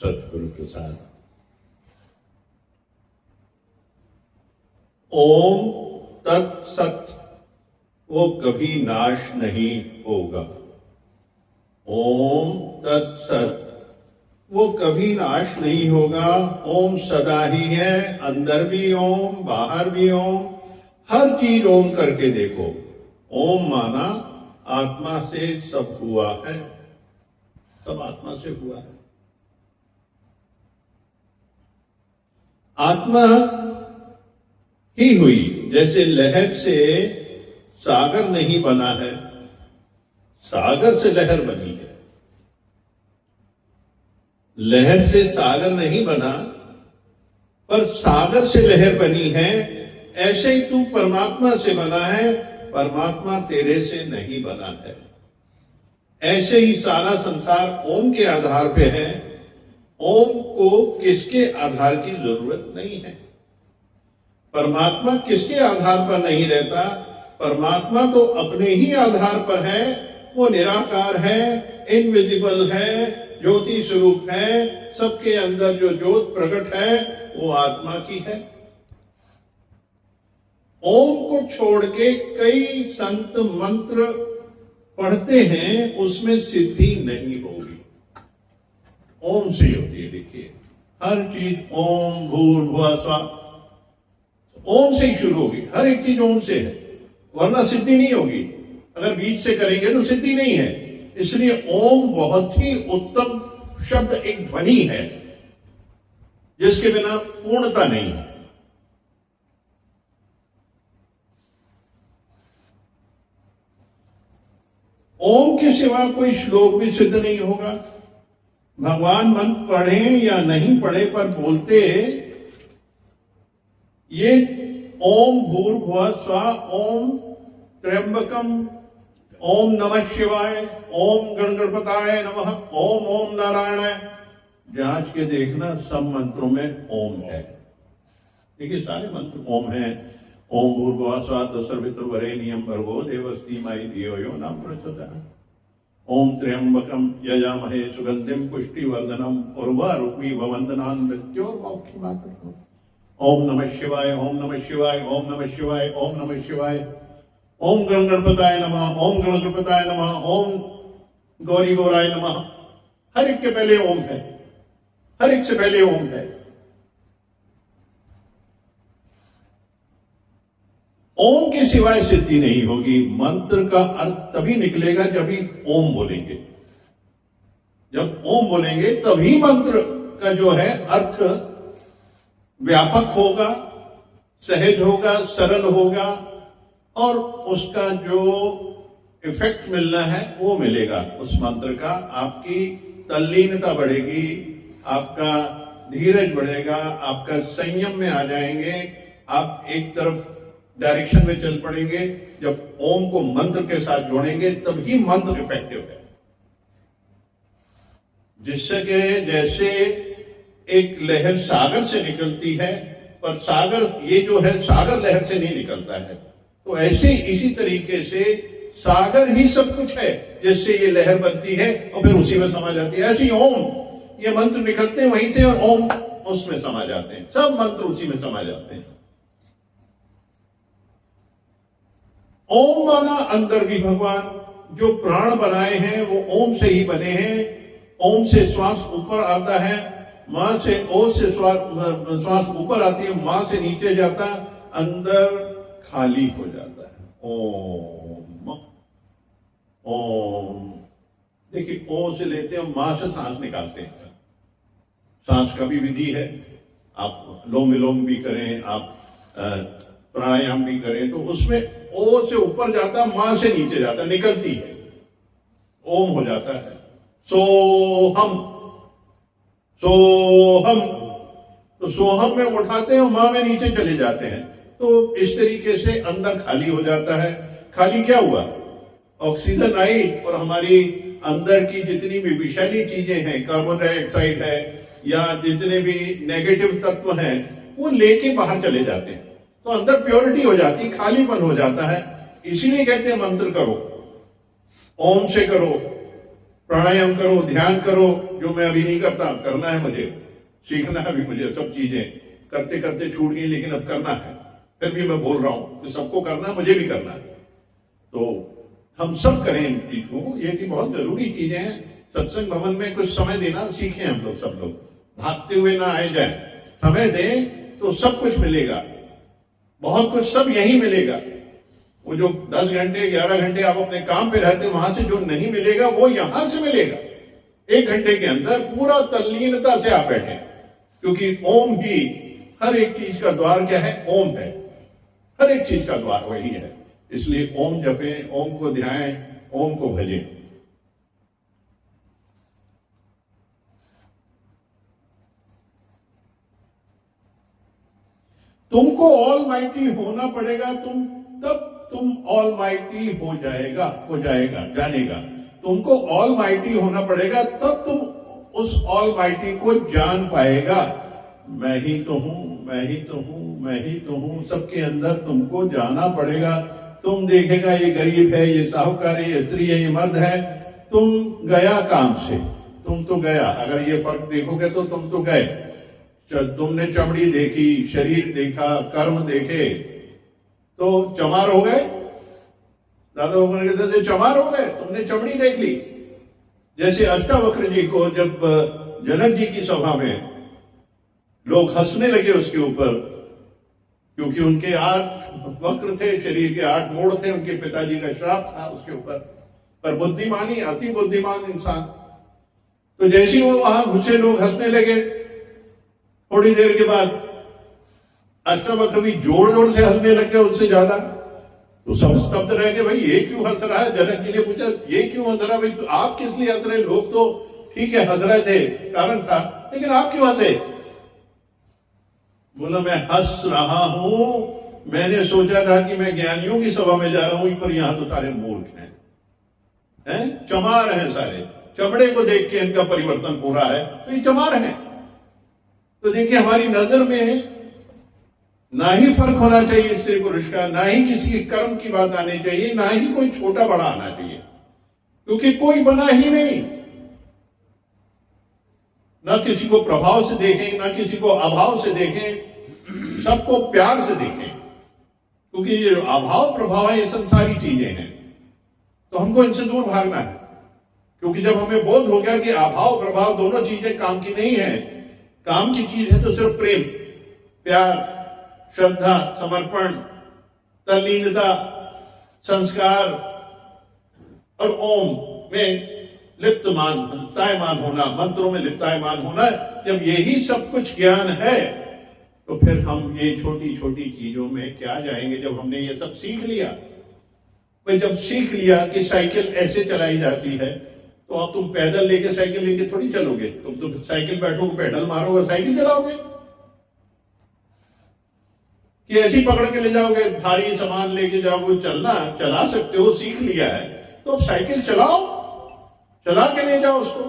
सतगुरु प्रसाद। ओम तत्सत वो कभी नाश नहीं होगा। ओम तत्सत वो कभी नाश नहीं होगा। ओम सदा ही है, अंदर भी ओम, बाहर भी ओम, हर चीज ओम करके देखो। ओम माना आत्मा से सब हुआ है, सब आत्मा से हुआ है। आत्मा ही हुई। जैसे लहर से सागर नहीं बना है, सागर से लहर बनी है। लहर से सागर नहीं बना, पर सागर से लहर बनी है। ऐसे ही तू परमात्मा से बना है, परमात्मा तेरे से नहीं बना है। ऐसे ही सारा संसार ओम के आधार पे है। ओम को किसके आधार की जरूरत नहीं है। परमात्मा किसके आधार पर नहीं रहता। परमात्मा तो अपने ही आधार पर है। वो निराकार है, इनविजिबल है, ज्योति स्वरूप है। सबके अंदर जो ज्योत प्रकट है वो आत्मा की है। ओम को छोड़ के कई संत मंत्र पढ़ते हैं, उसमें सिद्धि नहीं होगी। ओम से होती है। देखिए हर चीज ओम भूर्भुवः स्वः, ओम से ही शुरू होगी। हर एक चीज ओम से है, वरना सिद्धि नहीं होगी। अगर बीच से करेंगे तो सिद्धि नहीं है। इसलिए ओम बहुत ही उत्तम शब्द, एक ध्वनि है जिसके बिना पूर्णता नहीं है। ओम के सिवा कोई श्लोक भी सिद्ध नहीं होगा। भगवान मंत्र पढ़े या नहीं पढ़े पर बोलते ये ओम भूर्भुवः स्वः, ओम त्र्यंबकम, ओम नमः शिवाय, ओम गणगणपताय नमः, ओम ओम नारायणाय। जांच के देखना सब मंत्रों में ओम है। देखिए सारे मंत्र ओम हैं। ओम भूर्भुवः स्वः तत्सवितुर्वरेण्यं भर्गो देवस्य धीमहि धियो यो न प्रचोदयात्। ओम त्र्यंबकम यजामहे सुगंधिम पुष्टिवर्धनम उर्वारुकमिव वंदनान् मृत्योर्मोक्षमात्रम्। ओम नमः शिवाय, ओम नमः शिवाय, ओम नमः शिवाय, ओम नमः शिवाय। ओम गणगणपताय नमः, ओम गणगणपताय नमः, ओम गौरी गौराय नमः। हर एक के पहले ओम है, हर एक से पहले ओम है। ओम के सिवाय सिद्धि नहीं होगी। मंत्र का अर्थ तभी निकलेगा जब ही ओम बोलेंगे। जब ओम बोलेंगे तभी मंत्र का जो है अर्थ व्यापक होगा, सहज होगा, सरल होगा और उसका जो इफेक्ट मिलना है वो मिलेगा उस मंत्र का। आपकी तल्लीनता बढ़ेगी, आपका धीरज बढ़ेगा, आपका संयम में आ जाएंगे। आप एक तरफ डायरेक्शन में चल पड़ेंगे। जब ओम को मंत्र के साथ जोड़ेंगे तभी मंत्र इफेक्टिव है। जिससे कि जैसे एक लहर सागर से निकलती है, पर सागर ये जो है सागर लहर से नहीं निकलता है, तो ऐसे इसी तरीके से सागर ही सब कुछ है जिससे ये लहर बनती है और फिर उसी में समा जाती है। ऐसे ही ओम, ये मंत्र निकलते हैं वहीं से और ओम उसमें समा जाते हैं। सब मंत्र उसी में समा जाते हैं। ओम माना अंदर भी भगवान। जो प्राण बनाए हैं वो ओम से ही बने हैं। ओम से श्वास ऊपर आता है, मां से ओ से श्वास ऊपर आती है, मां से नीचे जाता, अंदर खाली हो जाता है। ओम ओम। देखिए ओ से लेते हैं, मां से सांस निकालते हैं। सांस का भी विधि है। आप लोम विलोम भी करें, आप प्राणायाम भी करें, तो उसमें ओ से ऊपर जाता, मां से नीचे जाता, निकलती है, ओम हो जाता है। सोहम, सोहम। तो सोहम में उठाते हैं और मां में नीचे चले जाते हैं। तो इस तरीके से अंदर खाली हो जाता है। खाली क्या हुआ? ऑक्सीजन आई और हमारी अंदर की जितनी भी विषैली चीजें हैं, कार्बन डाइऑक्साइड है या जितने भी नेगेटिव तत्व हैं, वो लेके बाहर चले जाते हैं। तो अंदर प्योरिटी हो जाती है, खालीपन हो जाता है। इसीलिए कहते हैं मंत्र करो, ओम से करो, प्राणायाम करो, ध्यान करो, जो मैं अभी नहीं करता, करना है मुझे, सीखना है अभी मुझे, सब चीजें करते करते छूट गई, लेकिन अब करना है। फिर भी मैं बोल रहा हूं कि सबको करना, मुझे भी करना है। तो हम सब करें इन चीज को, ये कि बहुत जरूरी चीजें हैं। सत्संग भवन में कुछ समय देना सीखें हम लोग, सब लोग भागते हुए ना आए जाए, समय दें तो सब कुछ मिलेगा, बहुत कुछ सब यही मिलेगा। वो जो 10 घंटे 11 घंटे आप अपने काम पे रहते, वहां से जो नहीं मिलेगा वो यहां से मिलेगा। 1 घंटे के अंदर पूरा तल्लीनता से आप बैठे, क्योंकि ओम ही हर एक चीज का द्वार क्या है? ओम है, हर एक चीज का द्वार वही है। इसलिए ओम जपें, ओम को ध्याएं, ओम को भजें। तुमको ऑल माइटी होना पड़ेगा, तब तुम ऑल माइटी हो जाएगा, जानेगा। तुमको ऑल माइटी होना पड़ेगा, तब तुम उस ऑल माइटी को जान पाएगा। मैं ही तो हूं, मैं ही तो हूं, मैं ही तो हूं, सबके अंदर तुमको जाना पड़ेगा। तुम देखेगा ये गरीब है, ये साहूकार है, ये स्त्री है, ये मर्द है, तुम गया काम से, तुम तो गया। अगर ये फर्क देखोगे तो तुम तो गए। तुमने चमड़ी देखी, शरीर देखा, कर्म देखे, तो चमार हो गए। दादा भगवान कहते थे चमार हो गए, तुमने चमड़ी देख ली। जैसे अष्टावक्र जी को जब जनक जी की सभा में लोग हंसने लगे उसके ऊपर, क्योंकि उनके 8 वक्र थे, शरीर के 8 मोड़ थे, उनके पिताजी का श्राप था उसके ऊपर, पर बुद्धिमानी, अति बुद्धिमान इंसान। तो जैसे ही वो वहां घुसे, लोग हंसने लगे। थोड़ी देर के बाद अष्टावक्र भी जोर जोर से हंसने लग गए, उससे ज्यादा। तो सब स्तब्ध रह गए, भाई ये क्यों हंस रहा है? जनक जी ने पूछा ये क्यों हंस रहा है? भाई तो आप किस लिए हंस रहे? लोग तो ठीक है हंस रहे थे, कारण था, लेकिन आप क्यों हंसे? बोला मैं हंस रहा हूं, मैंने सोचा था कि मैं ज्ञानियों की सभा में जा रहा हूं, पर यहां तो सारे मूर्ख हैं, चमार हैं सारे। चमड़े को देख के इनका परिवर्तन हो रहा है, तो ये चमार हैं। तो देखिए हमारी नजर में ना ही फर्क होना चाहिए स्त्री पुरुष का, ना ही किसी के कर्म की बात आनी चाहिए, ना ही कोई छोटा बड़ा आना चाहिए, क्योंकि कोई बना ही नहीं। ना किसी को प्रभाव से देखें, ना किसी को अभाव से देखें, सबको प्यार से देखें, क्योंकि ये अभाव प्रभाव है, ये संसारी चीजें हैं, तो हमको इनसे दूर भागना है। क्योंकि जब हमें बोध हो गया कि अभाव प्रभाव दोनों चीजें काम की नहीं है, काम की चीज है तो सिर्फ प्रेम, प्यार, श्रद्धा, समर्पण, तल्लीनता, संस्कार और ओम में लिप्तायमान होना, मंत्रों में लिप्तायमान होना। जब यही सब कुछ ज्ञान है, तो फिर हम ये छोटी छोटी चीजों में क्या जाएंगे? जब हमने ये सब सीख लिया, भाई जब सीख लिया कि साइकिल ऐसे चलाई जाती है, तो अब तुम पैदल लेके साइकिल लेके थोड़ी चलोगे। तुम तो साइकिल बैठोगे, पैडल मारोगे, साइकिल चलाओगे कि ऐसी पकड़ के ले जाओगे? भारी सामान लेके जाओगे, चला सकते हो, सीख लिया है तो अब साइकिल चलाओ, चला के ले जाओ उसको।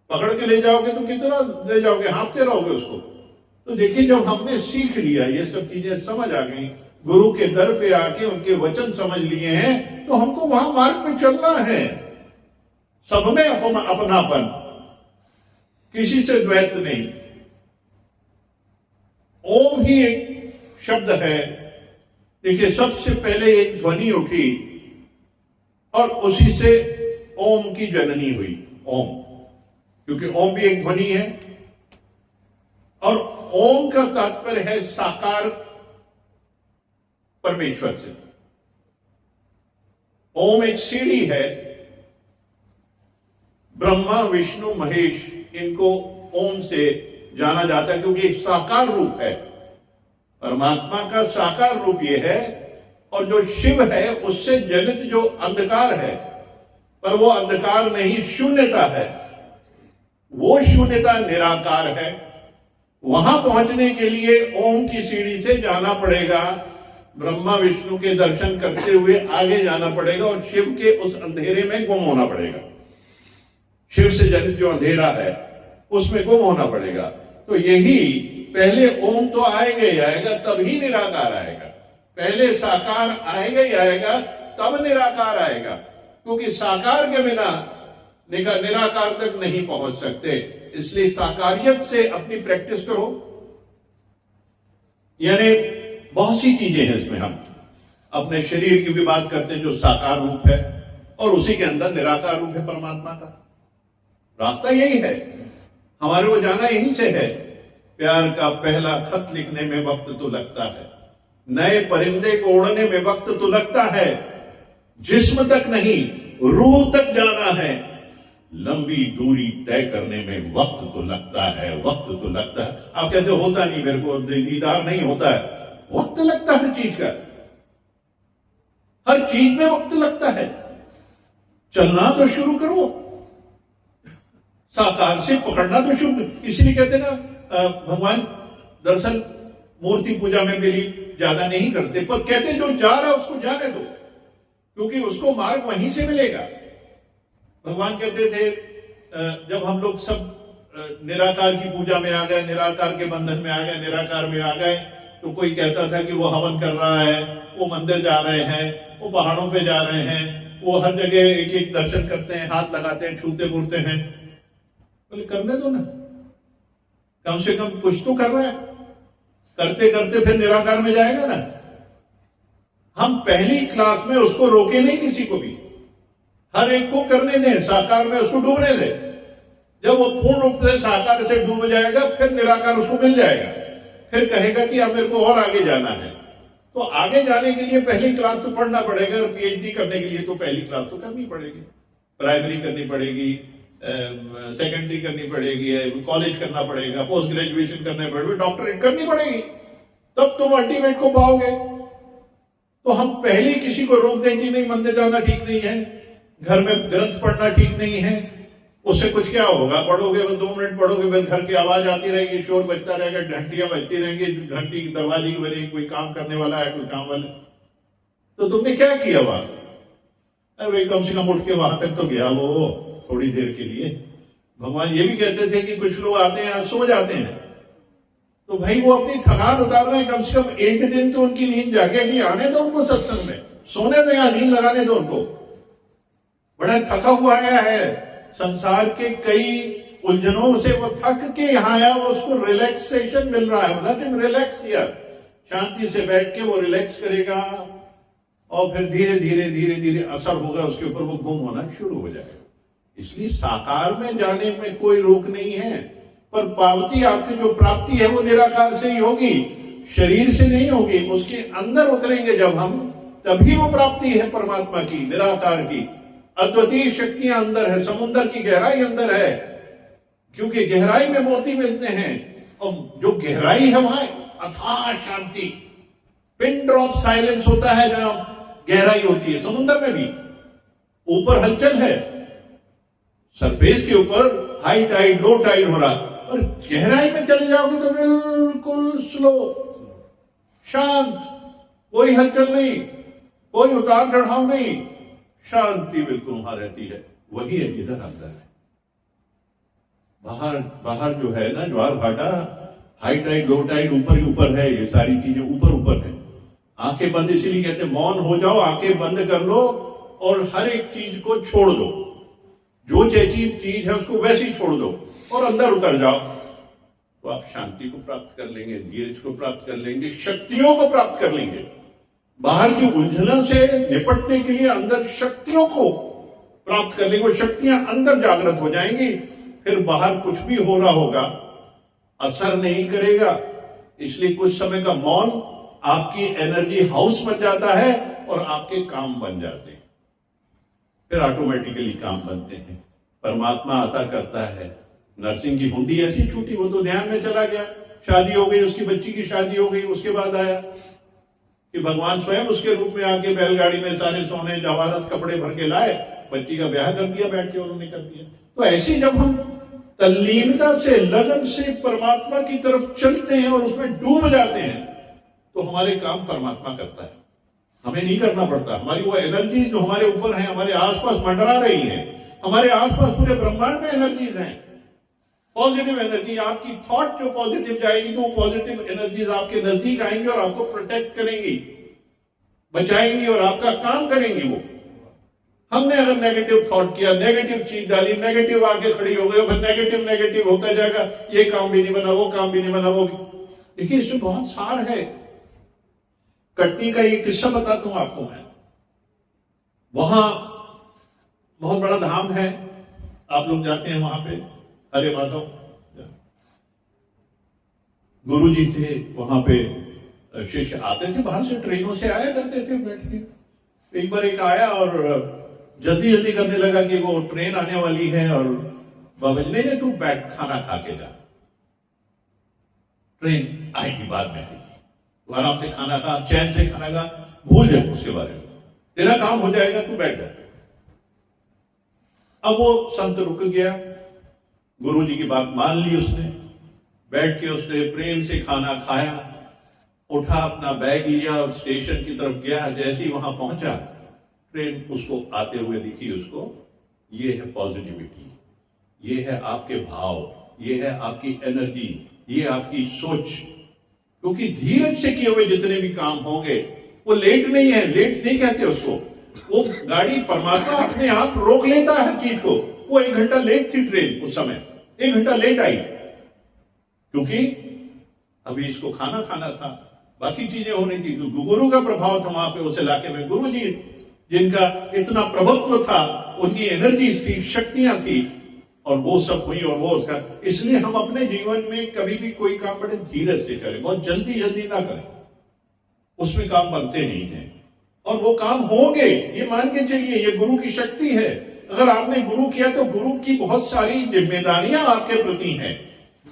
पकड़ के ले जाओगे तो कितना ले जाओगे? हाँफते रहोगे उसको। तो देखिए जब हमने सीख लिया, ये सब चीजें समझ आ गई, गुरु के दर पे आके उनके वचन समझ लिए हैं, तो हमको वहां मार्ग पे चलना है। सब में अपनापन, किसी से द्वैत नहीं। ओम ही एक शब्द है। देखिए सबसे पहले एक ध्वनि उठी और उसी से ओम की जननी हुई, ओम, क्योंकि ओम भी एक ध्वनि है। और ओम का तात्पर्य है साकार परमेश्वर से। ओम एक सीढ़ी है। ब्रह्मा, विष्णु, महेश, इनको ओम से जाना जाता है, क्योंकि एक साकार रूप है। परमात्मा का साकार रूप ये है, और जो शिव है उससे जनित जो अंधकार है, पर वो अंधकार नहीं, शून्यता है। वो शून्यता निराकार है। वहां पहुंचने के लिए ओम की सीढ़ी से जाना पड़ेगा। ब्रह्मा विष्णु के दर्शन करते हुए आगे जाना पड़ेगा, और शिव के उस अंधेरे में गुम होना पड़ेगा। शिव से जनित जो अंधेरा है उसमें गुम होना पड़ेगा। तो यही पहले ओम तो आएगा ही आएगा, तभी निराकार आएगा। पहले साकार आएगा ही आएगा, तब निराकार आएगा। क्योंकि साकार के बिना निराकार तक नहीं पहुंच सकते। इसलिए साकारियत से अपनी प्रैक्टिस करो। यानी बहुत सी चीजें हैं इसमें, हम अपने शरीर की भी बात करते हैं जो साकार रूप है, और उसी के अंदर निराकार रूप है परमात्मा का। रास्ता यही है, हमारे को जाना यहीं से है। प्यार का पहला खत लिखने में वक्त तो लगता है, नए परिंदे को उड़ने में वक्त तो लगता है, जिस्म तक नहीं रूह तक जाना है, लंबी दूरी तय करने में वक्त तो लगता है, वक्त तो लगता है। आप कहते हो होता नहीं, मेरे को दीदार नहीं होता है, वक्त लगता है चीज का, हर चीज में वक्त लगता है। चलना तो शुरू करो, साकार से पकड़ना तो शुरू। इसलिए कहते ना भगवान दरअसल मूर्ति पूजा में बिलीव ज्यादा नहीं करते, पर कहते जो जा रहा है उसको जाने दो, क्योंकि उसको मार्ग वहीं से मिलेगा। भगवान कहते थे जब हम लोग सब निराकार की पूजा में आ गए, निराकार के बंधन में आ गए, निराकार में आ गए, तो कोई कहता था कि वो हवन कर रहा है, वो मंदिर जा रहे हैं, वो पहाड़ों पे जा रहे हैं, वो हर जगह एक एक दर्शन करते हैं, हाथ लगाते हैं, छूते घूरते हैं। बोले करने दो ना, कम से कम कुछ तो कर रहा है, करते करते फिर निराकार में जाएगा ना। हम पहली क्लास में उसको रोके नहीं किसी को भी, हर एक को करने दें, साकार में उसको डूबने दें। जब वो पूर्ण रूप से साकार से डूब जाएगा फिर निराकार उसको मिल जाएगा, फिर कहेगा कि अब मेरे को और आगे जाना है। तो आगे जाने के लिए पहली क्लास तो पढ़ना पड़ेगा, और पीएचडी करने के लिए तो पहली क्लास तो करनी पड़ेगी, प्राइमरी करनी पड़ेगी, सेकेंडरी करनी पड़ेगी, कॉलेज करना पड़ेगा, पोस्ट ग्रेजुएशन करने पड़ेगी, डॉक्टरेट करनी पड़ेगी, तब तुम अल्टीमेट को पाओगे। तो हम पहले किसी को रोक दें कि नहीं मंदिर जाना ठीक नहीं है, घर में ग्रंथ पढ़ना ठीक नहीं है, उससे कुछ क्या होगा? पढ़ोगे वो 2 मिनट पढ़ोगे, फिर घर की आवाज आती रहेगी, शोर बजता रहेगा, घंटियां बजती रहेंगी, घंटी की दरवाजे की बजेगी, कोई काम करने वाला है, कोई काम वाले। तो तुमने क्या किया वहां? अरे भाई कम से कम उठ के वहां तक तो गया वो थोड़ी देर के लिए। भगवान ये भी कहते थे कि कुछ लोग आते हैं सो जाते हैं, तो भाई वो अपनी थकान उतार रहे हैं, कम से कम एक दिन तो उनकी नींद जागेगी, आने दो उनको सत्संग में, सोने दो या नींद लगाने दो उनको। बड़ा थका हुआ आया है, संसार के कई उलझनों से वो थक के यहाँ आया, वो उसको रिलैक्सेशन मिल रहा है, लेट हिम रिलैक्स हियर, शांति से बैठ के वो रिलैक्स करेगा, और फिर धीरे धीरे धीरे धीरे असर होगा उसके ऊपर, वो गुम होना शुरू हो जाएगा। इसलिए साकार में जाने में कोई रोक नहीं है, पर पावती आपकी जो प्राप्ति है वो निराकार से ही होगी, शरीर से नहीं होगी। उसके अंदर उतरेंगे जब हम, तभी वो प्राप्ति है परमात्मा की, निराकार की। अद्वितीय शक्तियां अंदर है, समुद्र की गहराई अंदर है, क्योंकि गहराई में मोती मिलते हैं, और जो गहराई है वहां अथाह शांति, पिन ड्रॉप साइलेंस होता है जहां गहराई होती है। समुद्र में भी ऊपर हलचल है, सरफेस के ऊपर हाई टाइड लो टाइड हो रहा, और गहराई में चले जाओगे तो बिल्कुल स्लो, शांत, कोई हलचल नहीं, कोई उतार चढ़ाव नहीं, शांति बिल्कुल वहां रहती है। वही है इधर अंदर है। बाहर जो है ना ज्वार भाटा, हाई टाइड लो टाइड ऊपर ही ऊपर है, ये सारी चीजें ऊपर ऊपर है। आंखें बंद इसलिए कहते मौन हो जाओ, आंखें बंद कर लो और हर एक चीज को छोड़ दो, जो चीज है उसको वैसे ही छोड़ दो और अंदर उतर जाओ, तो आप शांति को प्राप्त कर लेंगे, धीरज को प्राप्त कर लेंगे, शक्तियों को प्राप्त कर लेंगे। बाहर की उलझनों से निपटने के लिए अंदर शक्तियों को प्राप्त कर लेंगे, वो शक्तियां अंदर जागृत हो जाएंगी, फिर बाहर कुछ भी हो रहा होगा असर नहीं करेगा। इसलिए कुछ समय का मौन आपकी एनर्जी हाउस बन जाता है और आपके काम बन जाते हैं, फिर ऑटोमेटिकली काम बनते हैं। परमात्मा आता करता है। नर्सिंग की हुंडी ऐसी छूटी, वो तो ध्यान में चला गया, शादी हो गई, उसकी बच्ची की शादी हो गई, उसके बाद आया कि भगवान स्वयं उसके रूप में आके बैलगाड़ी में सारे सोने जवाहरात कपड़े भर के लाए, बच्ची का ब्याह कर दिया, बैठ के उन्होंने कर दिया। तो ऐसी जब हम तल्लीनता से, लगन से परमात्मा की तरफ चलते हैं और उसमें डूब जाते हैं, तो हमारे काम परमात्मा करता है, हमें नहीं करना पड़ता। हमारी वो एनर्जी जो हमारे ऊपर है, हमारे आसपास मंडरा रही है, हमारे आसपास पूरे ब्रह्मांड में एनर्जीज हैं, पॉजिटिव एनर्जी। आपकी थॉट जो पॉजिटिव जाएगी तो वो पॉजिटिव एनर्जीज आपके नजदीक आएंगी और आपको प्रोटेक्ट करेंगी, बचाएंगी और आपका काम करेंगी वो। हमने अगर नेगेटिव थॉट किया, नेगेटिव चीज डाली, नेगेटिव आके खड़ी हो गई, फिर नेगेटिव नेगेटिव होता जाएगा, ये काम भी नहीं बना, वो काम भी नहीं बना, वो भी। देखिए इसमें बहुत सार है। कटनी का ये किस्सा बताता हूं आपको मैं। वहां बहुत बड़ा धाम है, आप लोग जाते हैं वहां पे, हरे माधव गुरु जी थे वहां पे। शिष्य आते थे बाहर से, ट्रेनों से आया करते थे, बैठते। एक बार एक आया और जल्दी जल्दी करने लगा कि वो ट्रेन आने वाली है, और बाबा जी नहीं तू बैठ, खाना खा के जा, ट्रेन आएगी बाद में आएगी, तो आराम से खाना खा, चैन से खाना खा, भूल जा उसके बारे में, तेरा काम हो जाएगा, तू बैठ जा। अब वो संत रुक गया, गुरु जी की बात मान ली उसने, बैठ के उसने प्रेम से खाना खाया, उठा, अपना बैग लिया और स्टेशन की तरफ गया। जैसे ही वहां पहुंचा, ट्रेन उसको आते हुए दिखी उसको। ये है पॉजिटिविटी, ये है आपके भाव, ये है आपकी एनर्जी, ये आपकी सोच। क्योंकि धीरज से किए हुए जितने भी काम होंगे वो लेट नहीं है, लेट नहीं कहते उसको, वो गाड़ी परमात्मा अपने आप रोक लेता है हर चीज को। वो 1 घंटा लेट थी ट्रेन उस समय, 1 घंटा लेट आई, क्योंकि अभी इसको खाना खाना था, बाकी चीजें होनी थी। गुरु का प्रभाव था वहां पे उस इलाके में। गुरु जी जिनका इतना प्रभुत्व था, उनकी एनर्जी थी, शक्तियां थी, और वो सब हुई। और वो उसका, इसलिए हम अपने जीवन में कभी भी कोई काम बड़े धीरज से करें, बहुत जल्दी जल्दी ना करें, उसमें काम बनते नहीं है। और वो काम होंगे, ये मान के चलिए, ये गुरु की शक्ति है। अगर आपने गुरु किया तो गुरु की बहुत सारी जिम्मेदारियां आपके प्रति हैं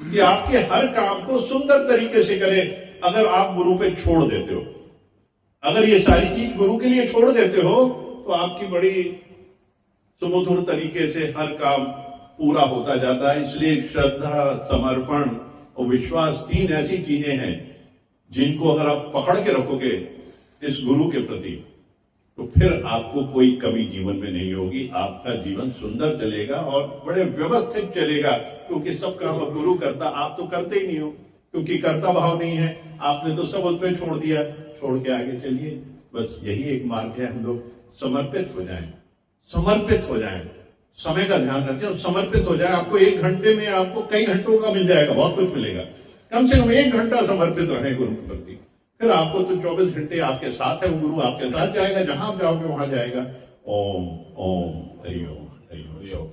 कि आपके हर काम को सुंदर तरीके से करें। अगर आप गुरु पे छोड़ देते हो, अगर ये सारी चीज गुरु के लिए छोड़ देते हो, तो आपकी बड़ी सुमधुर तरीके से हर काम पूरा होता जाता है। इसलिए श्रद्धा, समर्पण और विश्वास 3 ऐसी चीजें हैं जिनको अगर आप पकड़ के रखोगे इस गुरु के प्रति, तो फिर आपको कोई कमी जीवन में नहीं होगी। आपका जीवन सुंदर चलेगा और बड़े व्यवस्थित चलेगा, क्योंकि सब काम अब गुरु करता, आप तो करते ही नहीं हो, क्योंकि कर्ता भाव नहीं है, आपने तो सब उस पर छोड़ दिया। छोड़ के आगे चलिए, बस यही एक मार्ग है। हम लोग समर्पित हो जाएं, समर्पित हो जाएं, समय का ध्यान रखें और समर्पित हो जाए। आपको 1 घंटे में आपको कई घंटों का मिल जाएगा, बहुत कुछ मिलेगा। कम से कम 1 घंटा समर्पित रहे गुरु के प्रति, फिर आपको तो 24 घंटे आपके साथ है, वो गुरु आपके साथ जाएगा, जहां आप जाओगे वहां जाएगा। ओम ओम हरि ओम हरि ओम।